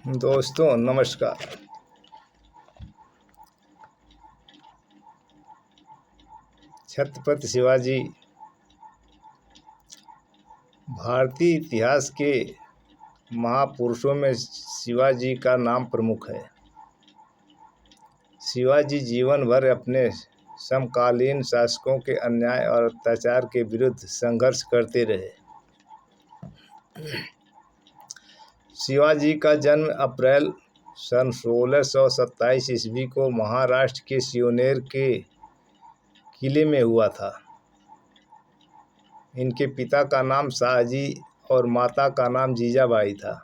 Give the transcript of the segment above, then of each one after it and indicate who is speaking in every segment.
Speaker 1: दोस्तों नमस्कार। छत्रपति शिवाजी भारतीय इतिहास के महापुरुषों में शिवाजी का नाम प्रमुख है। शिवाजी जीवन भर अपने समकालीन शासकों के अन्याय और अत्याचार के विरुद्ध संघर्ष करते रहे। शिवाजी का जन्म अप्रैल सन 1627 ईस्वी को महाराष्ट्र के सिवनेर के किले में हुआ था। इनके पिता का नाम शाहजी और माता का नाम जीजाबाई था।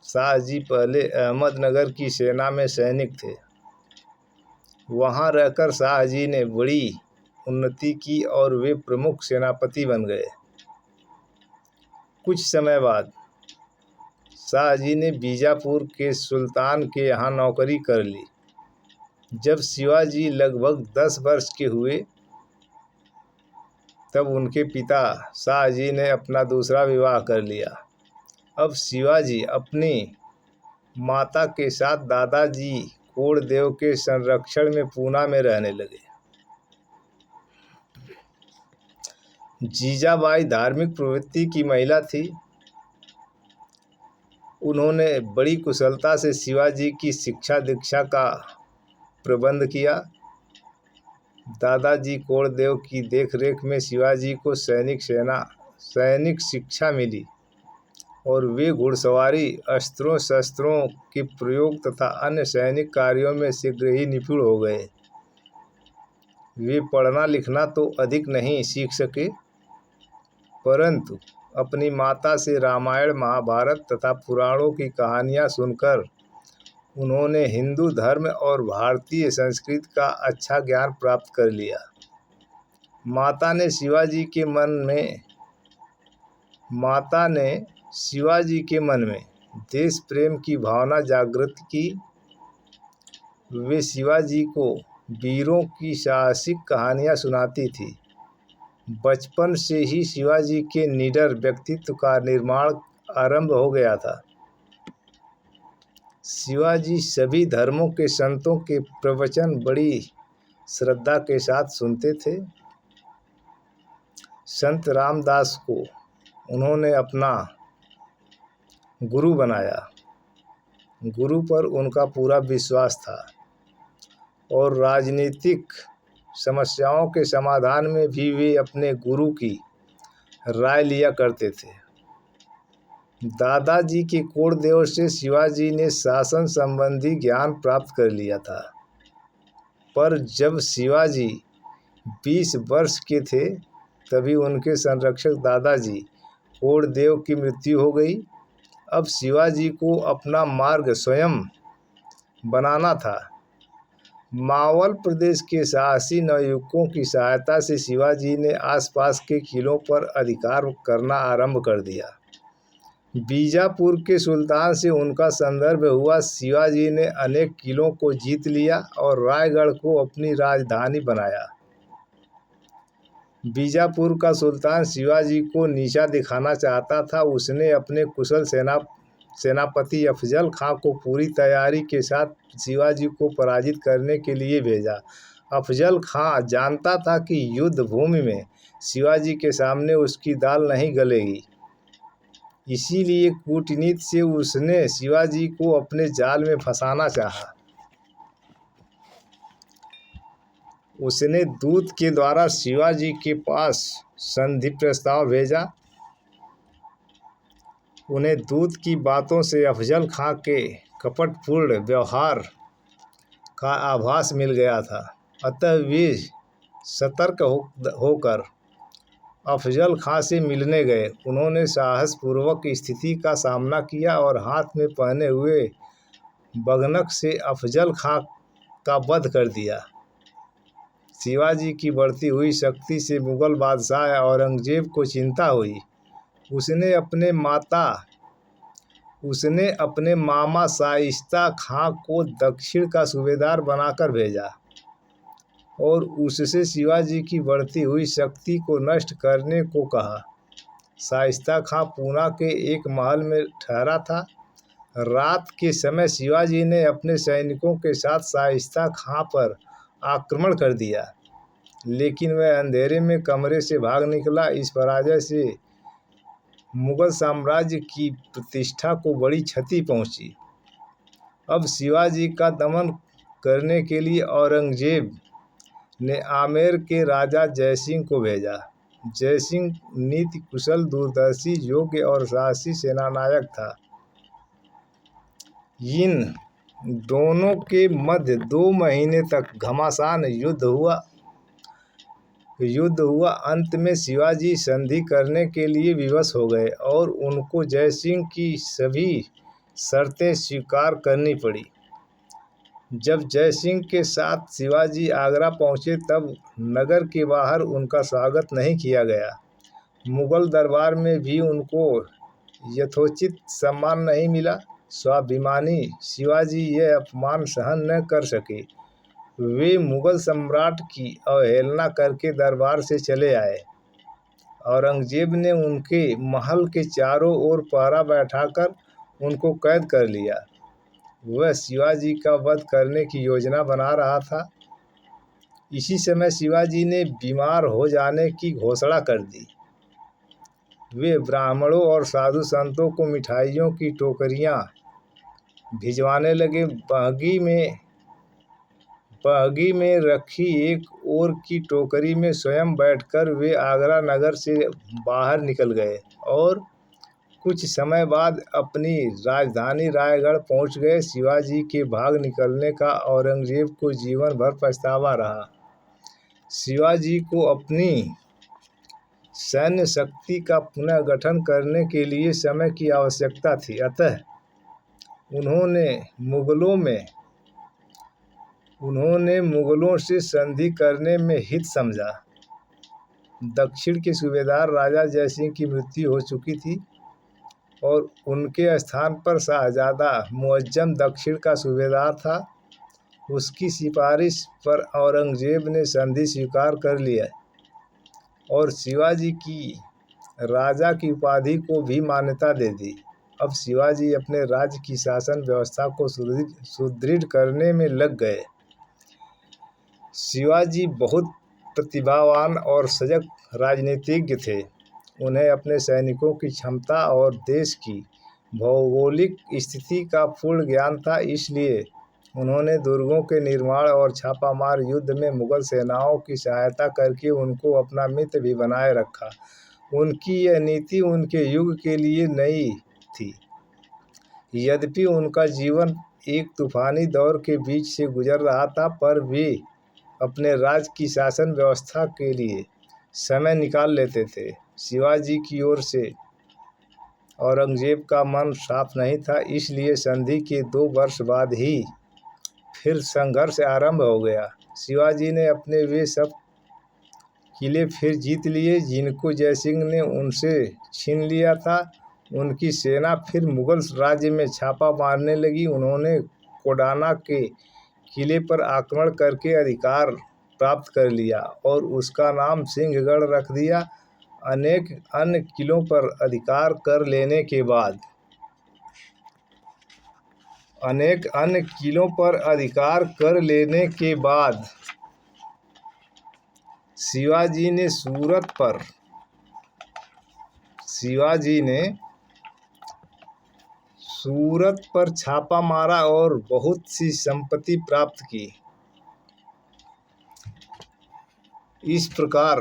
Speaker 1: शाहजी पहले अहमदनगर की सेना में सैनिक थे। वहां रहकर शाहजी ने बड़ी उन्नति की और वे प्रमुख सेनापति बन गए। कुछ समय बाद शाहजी ने बीजापुर के सुल्तान के यहाँ नौकरी कर ली। जब शिवाजी लगभग 10 वर्ष के हुए तब उनके पिता शाहजी ने अपना दूसरा विवाह कर लिया। अब शिवाजी अपनी माता के साथ दादाजी कोड़देव के संरक्षण में पूना में रहने लगे। जीजाबाई धार्मिक प्रवृत्ति की महिला थी। उन्होंने बड़ी कुशलता से शिवाजी की शिक्षा दीक्षा का प्रबंध किया। दादाजी कोड़देव की देखरेख में शिवाजी को सैनिक शिक्षा मिली और वे घुड़सवारी, अस्त्रों शस्त्रों के प्रयोग तथा अन्य सैनिक कार्यों में शीघ्र ही निपुण हो गए। वे पढ़ना लिखना तो अधिक नहीं सीख सके, परंतु अपनी माता से रामायण, महाभारत तथा पुराणों की कहानियाँ सुनकर उन्होंने हिंदू धर्म और भारतीय संस्कृति का अच्छा ज्ञान प्राप्त कर लिया। माता ने शिवाजी के मन में देश प्रेम की भावना जागृत की। वे शिवाजी को वीरों की साहसिक कहानियाँ सुनाती थी। बचपन से ही शिवाजी के निडर व्यक्तित्व का निर्माण आरंभ हो गया था। शिवाजी सभी धर्मों के संतों के प्रवचन बड़ी श्रद्धा के साथ सुनते थे। संत रामदास को उन्होंने अपना गुरु बनाया। गुरु पर उनका पूरा विश्वास था और राजनीतिक समस्याओं के समाधान में भी वे अपने गुरु की राय लिया करते थे। दादाजी के कोड़देव से शिवाजी ने शासन संबंधी ज्ञान प्राप्त कर लिया था, पर जब शिवाजी 20 वर्ष के थे तभी उनके संरक्षक दादाजी कोड़देव की मृत्यु हो गई। अब शिवाजी को अपना मार्ग स्वयं बनाना था। मावल प्रदेश के साहसी नवयुवकों की सहायता से शिवाजी ने आसपास के किलों पर अधिकार करना आरंभ कर दिया। बीजापुर के सुल्तान से उनका संदर्भ हुआ। शिवाजी ने अनेक किलों को जीत लिया और रायगढ़ को अपनी राजधानी बनाया। बीजापुर का सुल्तान शिवाजी को नीचा दिखाना चाहता था। उसने अपने कुशल सेनापति अफजल खां को पूरी तैयारी के साथ शिवाजी को पराजित करने के लिए भेजा। अफजल खां जानता था कि युद्ध भूमि में शिवाजी के सामने उसकी दाल नहीं गलेगी, इसीलिए कूटनीति से उसने शिवाजी को अपने जाल में फंसाना चाहा। उसने दूत के द्वारा शिवाजी के पास संधि प्रस्ताव भेजा। उन्हें दूत की बातों से अफजल खां के कपटपूर्ण व्यवहार का आभास मिल गया था, अतः वे सतर्क होकर अफजल खां से मिलने गए। उन्होंने साहसपूर्वक स्थिति का सामना किया और हाथ में पहने हुए बगनक से अफजल खां का वध कर दिया। शिवाजी की बढ़ती हुई शक्ति से मुगल बादशाह औरंगजेब को चिंता हुई। उसने अपने मामा शाइस्ता खां को दक्षिण का सूबेदार बनाकर भेजा और उससे शिवाजी की बढ़ती हुई शक्ति को नष्ट करने को कहा। शाइस्ता खां पूना के एक महल में ठहरा था। रात के समय शिवाजी ने अपने सैनिकों के साथ शाइस्ता खां पर आक्रमण कर दिया, लेकिन वह अंधेरे में कमरे से भाग निकला। इस पराजय से मुगल साम्राज्य की प्रतिष्ठा को बड़ी क्षति पहुंची। अब शिवाजी का दमन करने के लिए औरंगजेब ने आमेर के राजा जयसिंह को भेजा। जयसिंह नीति कुशल, दूरदर्शी, योग्य और साहसी सेनानायक था। इन दोनों के मध्य 2 महीने तक घमासान युद्ध हुआ। अंत में शिवाजी संधि करने के लिए विवश हो गए और उनको जयसिंह की सभी शर्तें स्वीकार करनी पड़ी। जब जयसिंह के साथ शिवाजी आगरा पहुंचे तब नगर के बाहर उनका स्वागत नहीं किया गया। मुगल दरबार में भी उनको यथोचित सम्मान नहीं मिला। स्वाभिमानी शिवाजी यह अपमान सहन न कर सके। वे मुगल सम्राट की अवहेलना करके दरबार से चले आए। औरंगजेब ने उनके महल के चारों ओर पहरा बैठाकर उनको कैद कर लिया। वह शिवाजी का वध करने की योजना बना रहा था। इसी समय शिवाजी ने बीमार हो जाने की घोषणा कर दी। वे ब्राह्मणों और साधु संतों को मिठाइयों की टोकरियां भिजवाने लगे। बहगी में रखी एक और की टोकरी में स्वयं बैठकर वे आगरा नगर से बाहर निकल गए और कुछ समय बाद अपनी राजधानी रायगढ़ पहुंच गए। शिवाजी के भाग निकलने का औरंगजेब को जीवन भर पछतावा रहा। शिवाजी को अपनी सैन्य शक्ति का पुनः गठन करने के लिए समय की आवश्यकता थी, अतः उन्होंने मुगलों से संधि करने में हित समझा। दक्षिण के सूबेदार राजा जयसिंह की मृत्यु हो चुकी थी और उनके स्थान पर शाहजादा मुअज्जम दक्षिण का सूबेदार था। उसकी सिफारिश पर औरंगजेब ने संधि स्वीकार कर लिया और शिवाजी की राजा की उपाधि को भी मान्यता दे दी। अब शिवाजी अपने राज्य की शासन व्यवस्था को सुदृढ़ करने में लग गए। शिवाजी बहुत प्रतिभावान और सजग राजनीतिज्ञ थे। उन्हें अपने सैनिकों की क्षमता और देश की भौगोलिक स्थिति का पूर्ण ज्ञान था, इसलिए उन्होंने दुर्गों के निर्माण और छापामार युद्ध में मुगल सेनाओं की सहायता करके उनको अपना मित्र भी बनाए रखा। उनकी यह नीति उनके युग के लिए नई थी। यद्यपि उनका जीवन एक तूफानी दौर के बीच से गुजर रहा था, पर वे अपने राज्य की शासन व्यवस्था के लिए समय निकाल लेते थे। शिवाजी की ओर से औरंगजेब का मन साफ नहीं था, इसलिए संधि के 2 वर्ष बाद ही फिर संघर्ष आरंभ हो गया। शिवाजी ने अपने वे सब किले फिर जीत लिए जिनको जयसिंह ने उनसे छीन लिया था। उनकी सेना फिर मुगल राज्य में छापा मारने लगी। उन्होंने कोडाना के किले पर आक्रमण करके अधिकार प्राप्त कर लिया और उसका नाम सिंहगढ़ रख दिया। अनेक अन्य किलों पर अधिकार कर लेने के बाद शिवाजी ने सूरत पर छापा मारा और बहुत सी संपत्ति प्राप्त की। इस प्रकार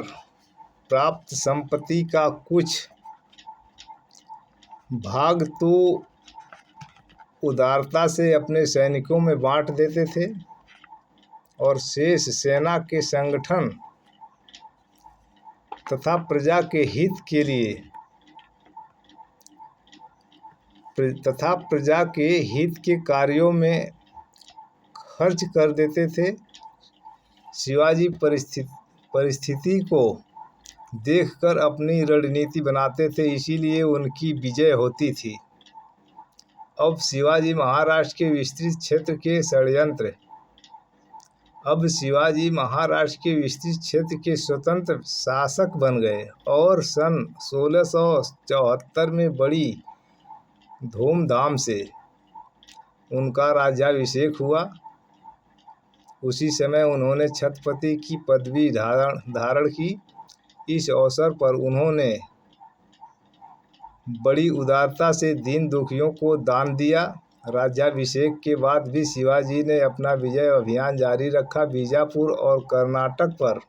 Speaker 1: प्राप्त संपत्ति का कुछ भाग तो उदारता से अपने सैनिकों में बांट देते थे और शेष सेना के संगठन तथा प्रजा के हित के कार्यों में खर्च कर देते थे। शिवाजी परिस्थिति को देखकर अपनी रणनीति बनाते थे, इसीलिए उनकी विजय होती थी। अब शिवाजी महाराष्ट्र के विस्तृत क्षेत्र के स्वतंत्र शासक बन गए और सन 1674 में बड़ी धूमधाम से उनका राज्याभिषेक हुआ। उसी समय उन्होंने छत्रपति की पदवी धारण की। इस अवसर पर उन्होंने बड़ी उदारता से दीन दुखियों को दान दिया। राज्याभिषेक के बाद भी शिवाजी ने अपना विजय अभियान जारी रखा। बीजापुर और कर्नाटक पर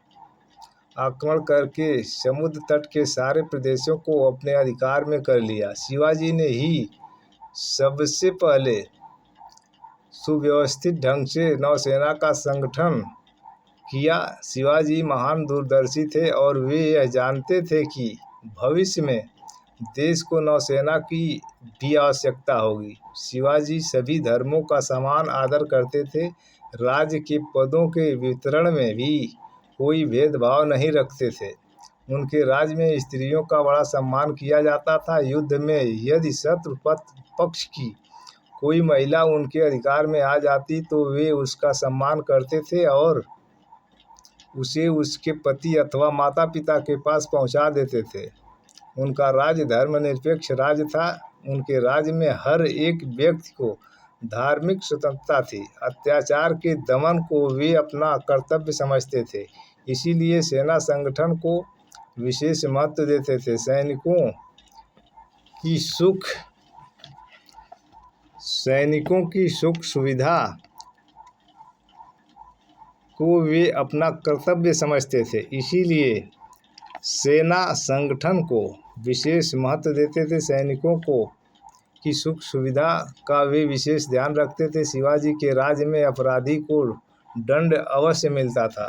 Speaker 1: आक्रमण करके समुद्र तट के सारे प्रदेशों को अपने अधिकार में कर लिया। शिवाजी ने ही सबसे पहले सुव्यवस्थित ढंग से नौसेना का संगठन किया। शिवाजी महान दूरदर्शी थे और वे यह जानते थे कि भविष्य में देश को नौसेना की भी आवश्यकता होगी। शिवाजी सभी धर्मों का समान आदर करते थे। राज्य के पदों के वितरण में भी कोई भेदभाव नहीं रखते थे। उनके राज्य में स्त्रियों का बड़ा सम्मान किया जाता था। युद्ध में यदि शत्रु पक्ष की कोई महिला उनके अधिकार में आ जाती तो वे उसका सम्मान करते थे और उसे उसके पति अथवा माता पिता के पास पहुंचा देते थे। उनका राज्य धर्मनिरपेक्ष राज्य था। उनके राज्य में हर एक व्यक्ति को धार्मिक स्वतंत्रता थी। अत्याचार के दमन को वे अपना कर्तव्य समझते थे। इसीलिए सेना संगठन को विशेष महत्व देते थे। सैनिकों की सुख सुविधा को वे अपना कर्तव्य समझते थे। इसीलिए सेना संगठन को विशेष महत्व देते थे। सैनिकों की सुख सुविधा का वे विशेष ध्यान रखते थे। शिवाजी के राज्य में अपराधी को दंड अवश्य मिलता था।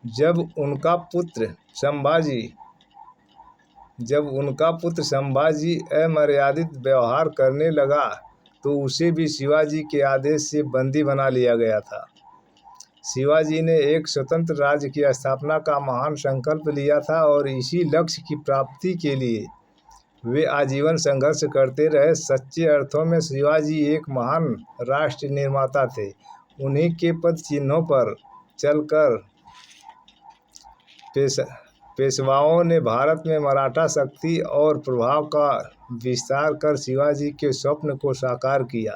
Speaker 1: जब उनका पुत्र संभाजी अमर्यादित व्यवहार करने लगा तो उसे भी शिवाजी के आदेश से बंदी बना लिया गया था। शिवाजी ने एक स्वतंत्र राज्य की स्थापना का महान संकल्प लिया था और इसी लक्ष्य की प्राप्ति के लिए वे आजीवन संघर्ष करते रहे। सच्चे अर्थों में शिवाजी एक महान राष्ट्र निर्माता थे। उन्हीं के पद चिन्हों पर चलकर पेशवाओं ने भारत में मराठा शक्ति और प्रभाव का विस्तार कर शिवाजी के स्वप्न को साकार किया।